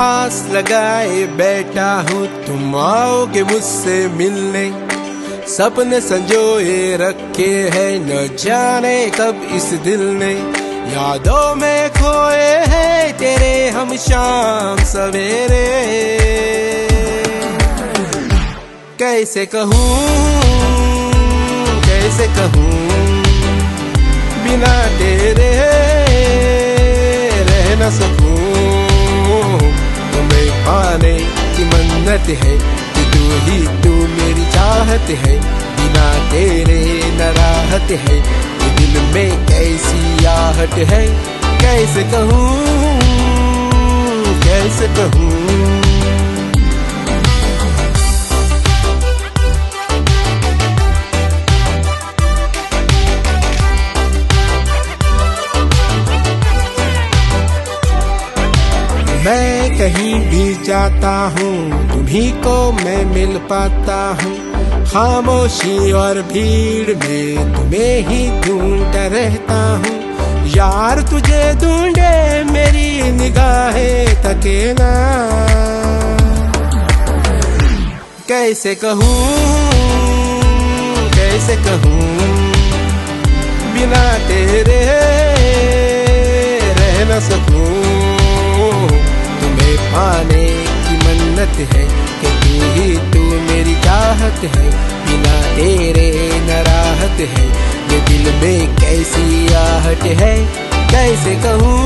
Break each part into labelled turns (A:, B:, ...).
A: आस लगाए बैठा हूँ तुम आओगे मुझसे मिलने। सपने संजोए रखे हैं न जाने कब इस दिल ने। यादों में खोए हैं तेरे हम शाम सवेरे। कैसे कहूँ बिना तेरे रह न सकूं। तुम्हें पाने की मन्नत है कि तू मेरी चाहत है। बिना तेरे न राहत है ये दिल में कैसी आहट है। कैसे कहूँ मैं कहीं भी जाता हूँ तुम्ही को मैं मिल पाता हूँ। खामोशी और भीड़ में तुम्हें ही ढूंढता रहता हूँ। यार तुझे ढूंढे मेरी निगाहें थके ना। कैसे कहूँ बिना तेरे रह न सकूं। तुम्हें पाने की मन्नत है कि तू मेरी चाहत है। बिना तेरे न राहत है ये दिल में कैसी आहट है। कैसे कहूँ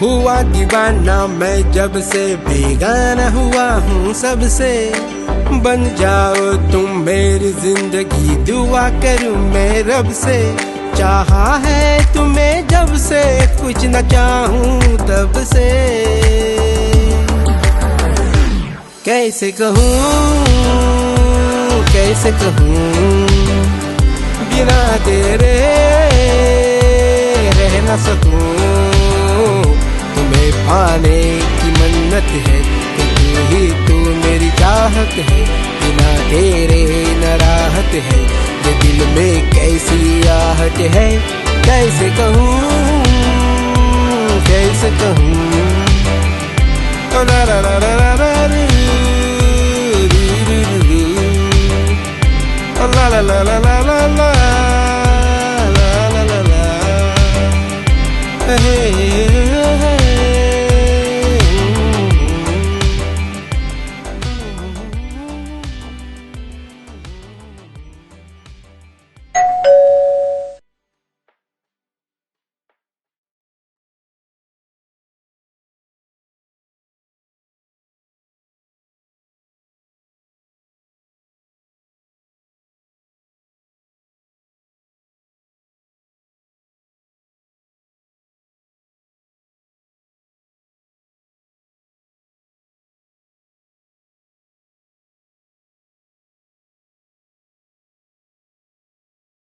A: हुआ दीवाना मैं जब से बेगाना हुआ हूँ सबसे। बन जाओ तुम मेरी जिंदगी दुआ करूँ मैं रब से। चाहा है तुम्हें जब से कुछ न चाहूँ तब से। कैसे कहूँ बिना तेरे रह न सकूं। तुम्हें पाने की मन्नत है कि तू मेरी चाहत है। बिना तेरे न राहत है ये दिल में कैसी आहट है। कैसे कहूँ ला ला ला ला ला ला ला ला ला ला ला ला।